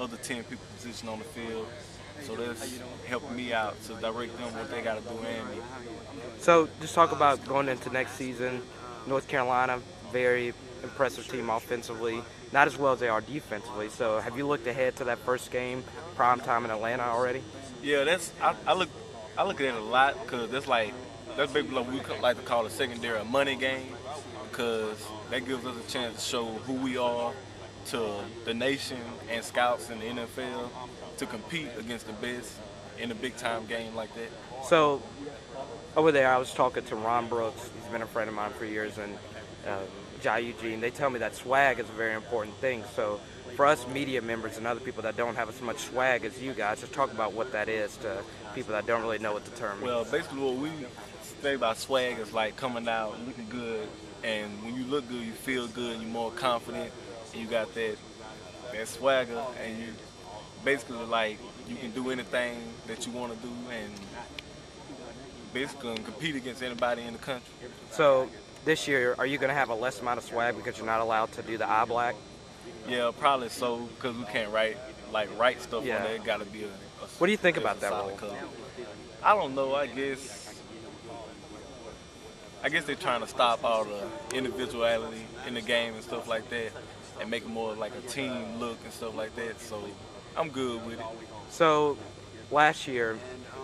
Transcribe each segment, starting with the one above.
other 10 people position on the field. So that's helping me out to direct them what they got to do and me. So just talk about going into next season. North Carolina, very impressive team offensively, not as well as they are defensively. So have you looked ahead to that first game, prime time in Atlanta already? Yeah, I look at it a lot because that's basically what like to call a secondary a money game because that gives us a chance to show who we are to the nation and scouts in the NFL to compete against the best in a big time game like that. So over there, I was talking to Ron Brooks. He's been a friend of mine for years, and Jai Eugene. They tell me that swag is a very important thing. So for us media members and other people that don't have as much swag as you guys, just talk about what that is to people that don't really know what the term means. Well, basically what we say about swag is like coming out looking good, and when you look good, you feel good, you're more confident, and you got that swagger, and you basically like you can do anything that you want to do, and basically compete against anybody in the country. So this year, are you going to have a less amount of swag because you're not allowed to do the eye black? Yeah, probably so, because we can't write stuff Yeah. on there. It got to be What do you think there's about a that solid rule? color. I don't know. I guess they're trying to stop all the individuality in the game and stuff like that, and make it more like a team look and stuff like that. So I'm good with it. So last year,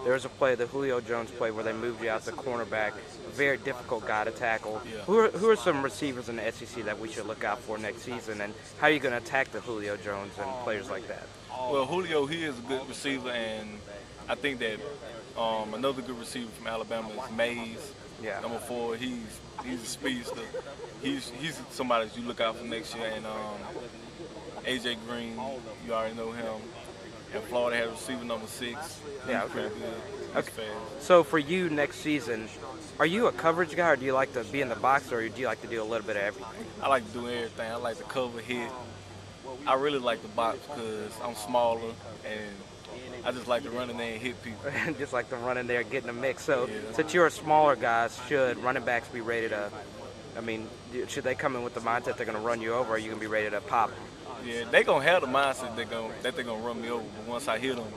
there was a play, the Julio Jones play, where they moved you out to cornerback. A very difficult guy to tackle. Yeah. Who are some receivers in the SEC that we should look out for next season, and how are you going to attack the Julio Jones and players like that? Well, Julio, he is a good receiver, and I think that another good receiver from Alabama is Mays. Yeah. Number 4, he's a speedster. He's somebody that you look out for next year. And AJ Green, you already know him. And Florida had receiver number 6. He's Yeah, okay. pretty good. He's Okay. fast. So for you next season, are you a coverage guy, or do you like to be in the box, or do you like to do a little bit of everything? I like to do everything. I like to cover, hit. I really like the box because I'm smaller and I just like to run in there and hit people. Just like to run in there, get in the mix. So Yeah. since you're a smaller guy, should running backs be ready to? I mean, should they come in with the mindset they're going to run you over, or are you going to be ready to pop 'em? Yeah, they gonna have the mindset that they're gonna run me over. But once I hit them,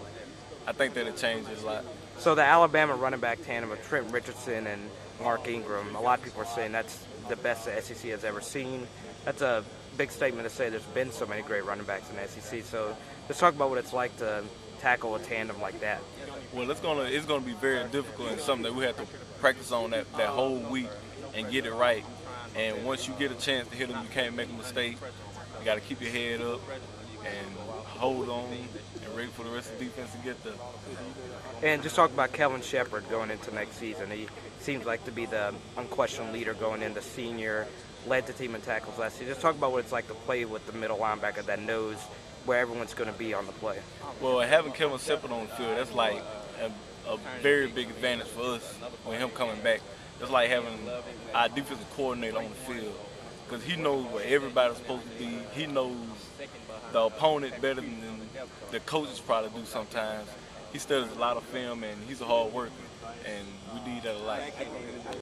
I think that'll change a lot. So the Alabama running back tandem of Trent Richardson and Mark Ingram, a lot of people are saying that's the best the SEC has ever seen. That's a big statement to say there's been so many great running backs in the SEC. So let's talk about what it's like to tackle a tandem like that. Well, it's gonna be very difficult and something that we have to practice on that whole week and get it right. And once you get a chance to hit them, you can't make a mistake. You got to keep your head up and hold on and ready for the rest of the defense to get there. And just talk about Kelvin Shepherd going into next season. He seems like to be the unquestioned leader going into senior, led the team in tackles last season. Just talk about what it's like to play with the middle linebacker that knows where everyone's going to be on the play. Well, having Kevin Shepherd on the field, that's like a very big advantage for us when him coming back. It's like having our defensive coordinator on the field because he knows where everybody's supposed to be. He knows the opponent better than the coaches probably do sometimes. He studies a lot of film and he's a hard worker, and we need that a lot.